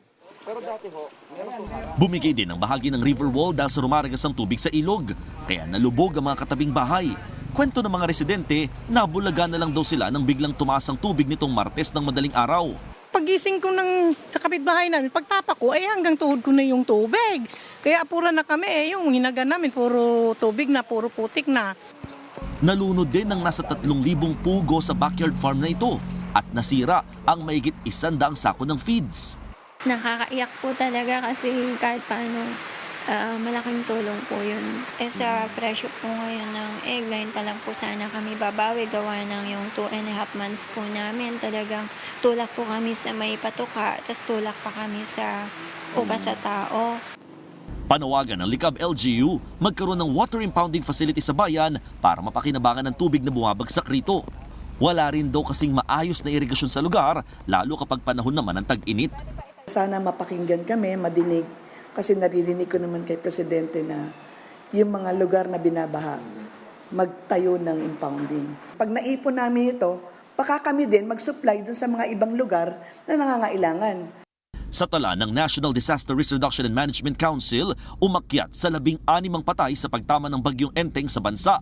Bumigay din ang bahagi ng river wall dahil sa rumaragas ang tubig sa ilog, kaya nalubog ang mga katabing bahay. Kwento ng mga residente, nabulaga na lang daw sila nang biglang tumaas ang tubig nitong Martes ng madaling araw. Pagising ko sa kapitbahay namin, pagtapa ko, hanggang tuhod ko na yung tubig. Kaya apura na kami, yung hinaga namin, puro tubig na, puro putik na. Nalunod din ng nasa 3,000 pugo sa backyard farm na ito at nasira ang mahigit 100 sako ng feeds. Nakakaiyak po talaga kasi kahit paano malaking tulong po yun. Sa presyo po ngayon ng egg, ngayon pa lang po sana kami babawi gawa ng yung 2.5 months po namin. Talagang tulak po kami sa may patuka, tapos tulak pa kami sa upa sa tao. Panawagan ng Likab LGU, magkaroon ng water impounding facility sa bayan para mapakinabangan ng tubig na bumabagsak rito. Wala rin daw kasing maayos na irigasyon sa lugar, lalo kapag panahon naman ng tag-init. Sana mapakinggan kami, madinig, kasi naririnig ko naman kay Presidente na yung mga lugar na binabaha, magtayo ng impounding. Pag naipon namin ito, baka kami din mag-supply dun sa mga ibang lugar na nangangailangan. Sa tala ng National Disaster Risk Reduction and Management Council, umakyat sa 16 patay sa pagtama ng bagyong Enteng sa bansa.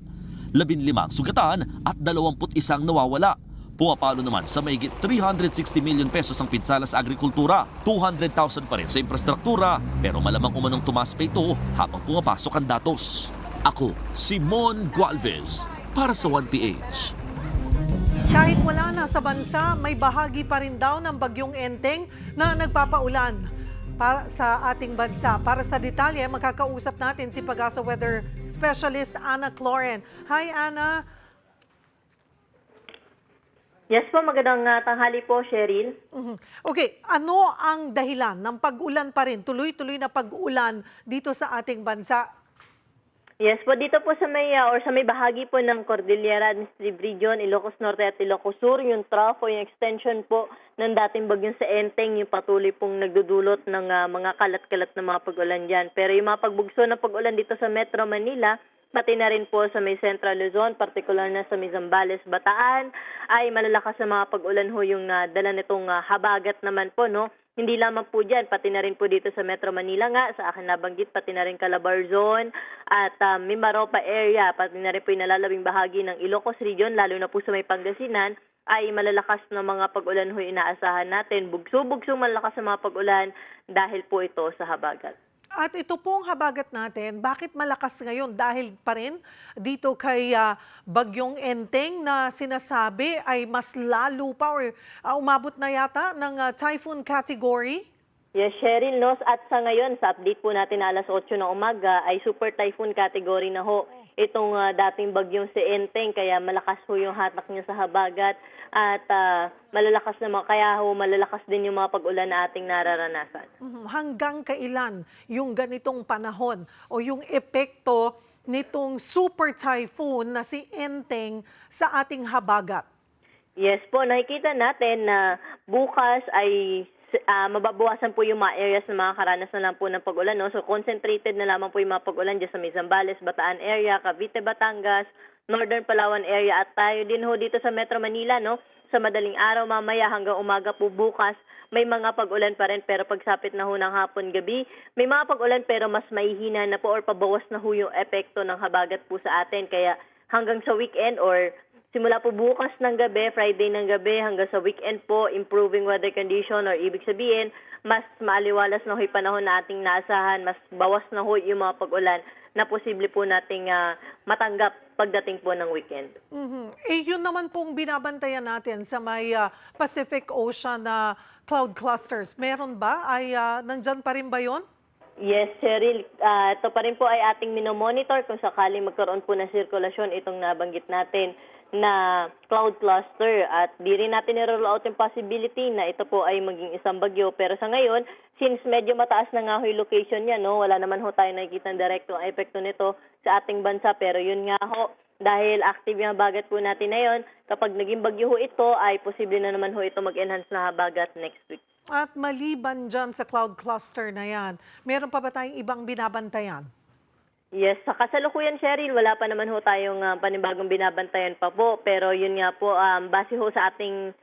15 sugatan at 21 nawawala. Pumapalo naman sa mahigit 360 million pesos ang pinsala sa agrikultura, 200,000 pa rin sa infrastruktura, pero malamang umanong tumaas pa ito habang pumapasok ang datos. Ako, Simon Gualvez, para sa 1PH. Kahit wala na sa bansa, may bahagi pa rin daw ng bagyong Enteng na nagpapaulan para sa ating bansa. Para sa detalye, makakausap natin si Pagasa Weather Specialist Ana Cloren. Hi Ana! Yes po, magandang tanghali po, Cheryl. Okay, ano ang dahilan ng pag-ulan pa rin, tuloy-tuloy na pag-ulan dito sa ating bansa? Yes po, dito po sa may bahagi po ng Cordillera Administrative Region, Ilocos Norte at Ilocos Sur, yung trough o yung extension po ng dating bagyong sa Enteng, yung patuloy pong nagdudulot ng mga kalat-kalat na mga pag-ulan dyan. Pero yung mga pagbugso ng pag-ulan dito sa Metro Manila, pati na rin po sa may Central Luzon, particular na sa may Zambales, Bataan, ay malalakas na mga pag-ulan ho yung dala nitong habagat naman po, no? Hindi lamang po dyan, pati na rin po dito sa Metro Manila nga, sa akin nabanggit, pati na rin Calabar Zone at Mimaropa area, pati na rin po yung nalalabing bahagi ng Ilocos Region, lalo na po sa may Pangasinan, ay malalakas na mga pag-ulan ho inaasahan natin. Bugso-bugsong malalakas na mga pag-ulan dahil po ito sa habagat. At ito pong habagat natin, bakit malakas ngayon? Dahil pa rin dito kay Bagyong Enteng na sinasabi ay mas lalo pa or umabot na yata ng typhoon category? Yes, Cheryl, no? At sa ngayon, sa update po natin na alas 8 ng umaga, ay super typhoon category na ho itong dating bagyong si Enteng, kaya malakas ho yung hatak niya sa habagat at malalakas din yung mga pag-ulan na ating nararanasan. Hanggang kailan yung ganitong panahon o yung epekto nitong super typhoon na si Enteng sa ating habagat? Yes po, nakikita natin na bukas ay mababawasan po yung mga areas na makakaranas na lang po ng pag-ulan. No? So concentrated na lamang po yung mga pag-ulan dyan sa may Zambales, Bataan area, Cavite, Batangas, Northern Palawan area at tayo din ho dito sa Metro Manila. No? Sa madaling araw mamaya hanggang umaga po bukas, may mga pag-ulan pa rin pero pagsapit na ho ng hapon gabi, may mga pag-ulan pero mas mahihina na po or pabawas na ho yung epekto ng habagat po sa atin. Kaya hanggang sa weekend or simula po bukas ng gabi, Friday ng gabi, hanggang sa weekend po, improving weather condition or ibig sabihin, mas maaliwalas na ho'y panahon na ating naasahan, mas bawas na ho'y yung mga pag-ulan na posible po nating matanggap pagdating po ng weekend. Yun naman pong binabantayan natin sa may Pacific Ocean na cloud clusters. Meron ba? Nandyan pa rin ba yun? Yes, Cheryl. Ito pa rin po ay ating minomonitor kung sakaling magkaroon po ng sirkulasyon itong nabanggit natin na cloud cluster at di rin natin i-roll out yung possibility na ito po ay maging isang bagyo. Pero sa ngayon, since medyo mataas na nga ho yung location niya, no, wala naman ho tayo nakikita ng direkto ang epekto nito sa ating bansa. Pero yun nga ho, dahil active yung habagat po natin na yun, kapag naging bagyo ho ito, ay posible na naman ho ito mag-enhance na habagat next week. At maliban dyan sa cloud cluster na yan, meron pa ba tayong ibang binabantayan? Yes, sa kasalukuyan, Cheryl, wala pa naman ho tayong panibagong binabantayan pa po. Pero yun nga po, base ho sa ating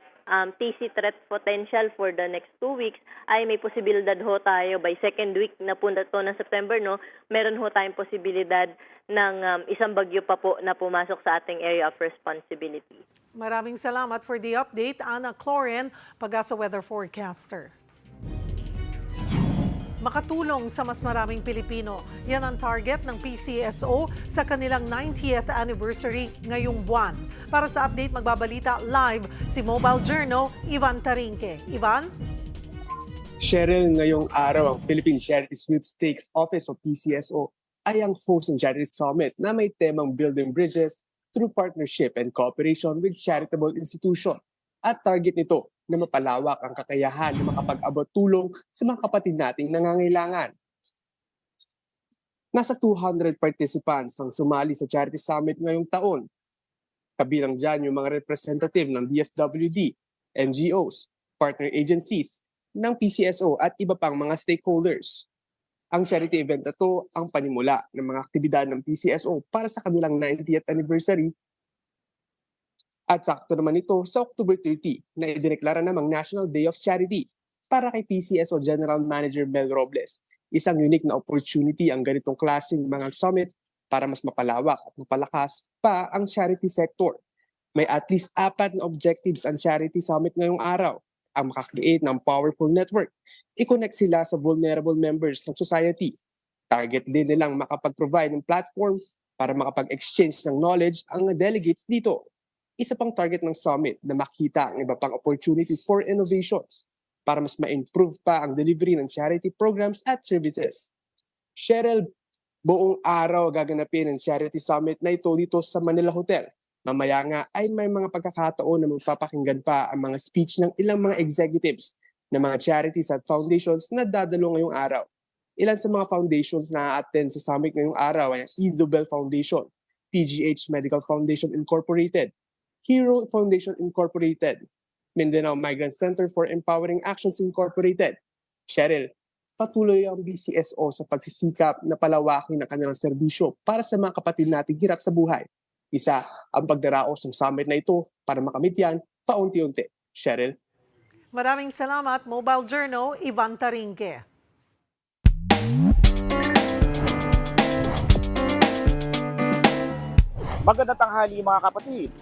TC threat potential for the next 2 weeks, ay may posibilidad ho tayo by second week na po na to ng September, no, meron ho tayong posibilidad ng isang bagyo pa po na pumasok sa ating area of responsibility. Maraming salamat for the update, Ana Cloren, Pag-asa Weather Forecaster. Makatulong sa mas maraming Pilipino. Yan ang target ng PCSO sa kanilang 90th anniversary ngayong buwan. Para sa update, magbabalita live si Mobile Journal, Ivan Tarinque. Ivan? Cheryl, ngayong araw, ang Philippine Charity Sweepstakes Office o PCSO ay ang host ng Charity Summit na may temang Building Bridges through Partnership and Cooperation with Charitable Institutions. At target nito na mapalawak ang kakayahan na makapag-abot tulong sa mga kapatid nating nangangailangan. Nasa 200 participants ang sumali sa Charity Summit ngayong taon. Kabilang dyan yung mga representative ng DSWD, NGOs, partner agencies, ng PCSO at iba pang mga stakeholders. Ang charity event na to ang panimula ng mga aktibidad ng PCSO para sa kanilang 90th anniversary. At sakto naman ito sa October 30 na idineklara namang National Day of Charity para kay PCSO General Manager Mel Robles. Isang unique na opportunity ang ganitong klaseng mga summit para mas mapalawak at mapalakas pa ang charity sector. May at least 4 na objectives ang charity summit ngayong araw. Ang makakreate ng powerful network, i-connect sila sa vulnerable members ng society. Target din nilang makapag-provide ng platform para makapag-exchange ng knowledge ang delegates dito. Isa pang target ng summit na makita ang iba pang opportunities for innovations para mas ma-improve pa ang delivery ng charity programs at services. Cheryl, buong araw gaganapin ang charity summit na ito dito sa Manila Hotel. Mamaya nga ay may mga pagkakataon na magpapakinggan pa ang mga speech ng ilang mga executives ng mga charities at foundations na dadalo ngayong araw. Ilan sa mga foundations na attend sa summit ngayong araw ay Idobel Foundation, PGH Medical Foundation Incorporated, Hero Foundation Incorporated, Mindanao Migrant Center for Empowering Actions Incorporated. Cheryl, patuloy ang BCSO sa pagsisikap na palawakin ang kanilang serbisyo para sa mga kapatid nating hirap sa buhay. Isa ang pagdaraos ng summit na ito para makamit yan paunti-unti. Cheryl. Maraming salamat, Mobile Journal, Ivan Tarinque. Magandang tanghali mga kapatid.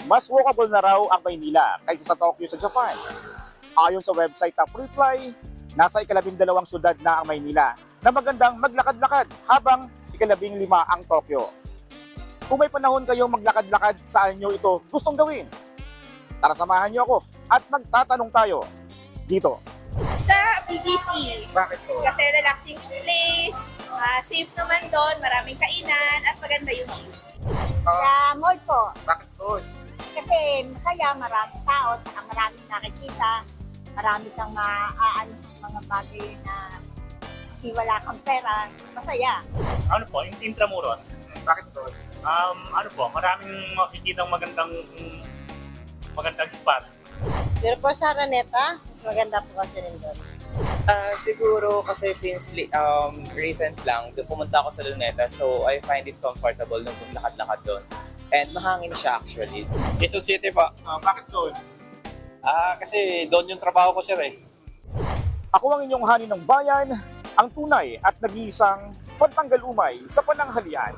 Mas walkable na raw ang Maynila kaysa sa Tokyo sa Japan. Ayon sa website ng Reply, nasa 12 syudad na ang Maynila na magandang maglakad-lakad habang 15 ang Tokyo. Kung may panahon kayong maglakad-lakad, saan nyo ito gustong gawin? Tara samahan nyo ako at magtatanong tayo dito. Sa BGC. Bakit po? Kasi relaxing place, safe naman doon, maraming kainan at maganda yung view. Sa mall po. Bakit po? Kasi masaya, maraming tao, saka maraming nakikita, marami kang mga bagay na ski wala kang pera, masaya. Ano po, yung Intramuros? Bakit po? Ano po, maraming makikita magandang spot. Pero po sa Araneta, mas maganda po kasi rin doon. Siguro kasi since recent lang, pumunta ako sa Luneta, so I find it comfortable nung lakad-lakad doon. And mahangin siya actually. Quezon City po. Bakit doon? Kasi doon yung trabaho ko, sir eh. Ako ang inyong hani ng bayan, ang tunay at nag-iisang pantanggal umay sa pananghalian.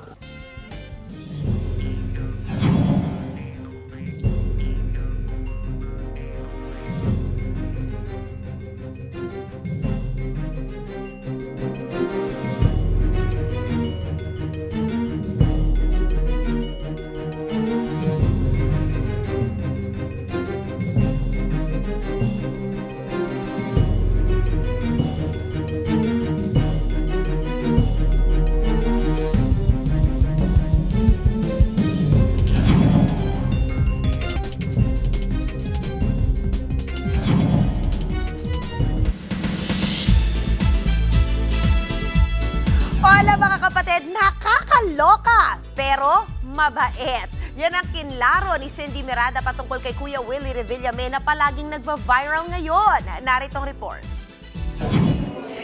Hola mga kapatid, nakakaloka pero mabait. Yan ang kinlaro ni Cindy Miranda patungkol kay Kuya Willie Revillame na palaging nagva-viral ngayon. Naritong report.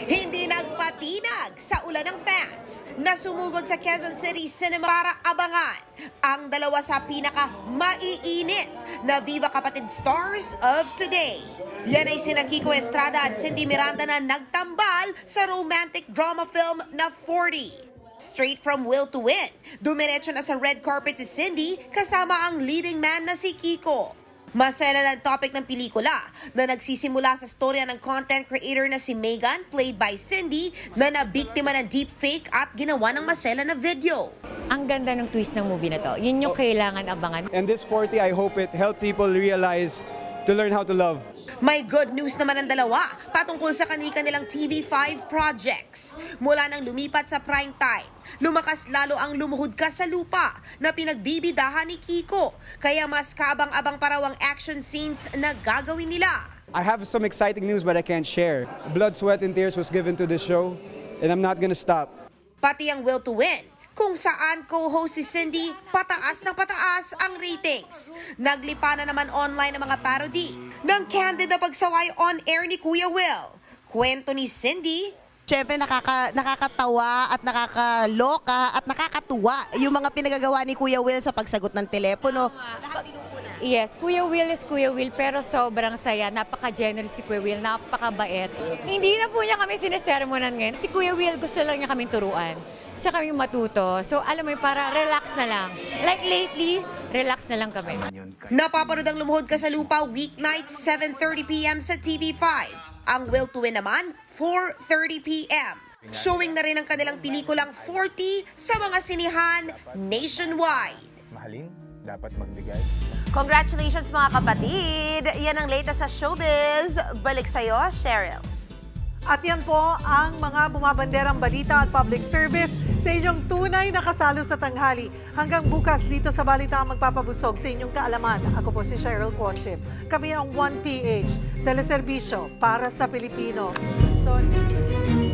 Hindi nagpatinag sa ulan ng fans na sumugod sa Quezon City Cinema para abangan ang dalawa sa pinaka-maiinit na Viva Kapatid Stars of today. Yan ay sina Kiko Estrada at Cindy Miranda na nagtambal sa romantic drama film na 40. Straight from Will to Win, dumiretso na sa red carpet si Cindy kasama ang leading man na si Kiko. Masela ng topic ng pelikula na nagsisimula sa storya ng content creator na si Megan, played by Cindy, na nabiktima ng deepfake at ginawa ng masela na video. Ang ganda ng twist ng movie na to. Yun yung kailangan abangan. And this 40, I hope it help people realize to learn how to love. May good news naman ang dalawa patungkol sa kanilang TV5 projects. Mula nang lumipat sa prime time, lumakas lalo ang Lumuhod Ka sa Lupa na pinagbibidahan ni Kiko. Kaya mas kaabang-abang pa raw ang action scenes na gagawin nila. I have some exciting news but I can't share. Blood, Sweat, and Tears was given to this show and I'm not gonna stop. Pati ang Will to Win, kung saan co-host si Cindy, pataas ng pataas ang ratings. Naglipa na naman online ang mga parody ng candid na pagsaway on-air ni Kuya Will. Kwento ni Cindy, siyempre nakakatawa at nakakaloka at nakakatuwa yung mga pinagagawa ni Kuya Will sa pagsagot ng telepono. Yes, Kuya Will is Kuya Will pero sobrang saya. Napaka-generous si Kuya Will, napakabait. Hindi na po niya kami sinesermonan ngayon. Si Kuya Will gusto lang niya kaming turuan. Gusto kami matuto. So alam mo para relax na lang. Like lately, relax na lang kami. Napapanood ang Lumuhod Ka sa Lupa weeknight 7:30 p.m. sa TV5. Ang Will to Win naman 4:30 p.m. Showing na rin ang kanilang pelikulang 40 sa mga sinihan nationwide. Mahalin, dapat magbigay. Congratulations mga kapatid! Yan ang latest sa showbiz. Balik sa'yo, Cheryl. At yan po ang mga bumabanderang balita at public service sa inyong tunay na kasalo sa tanghali. Hanggang bukas dito sa Balita ang magpapabusog sa inyong kaalaman. Ako po si Cheryl Cosim. Kami ang 1PH, teleserbisyo para sa Pilipino. Sorry.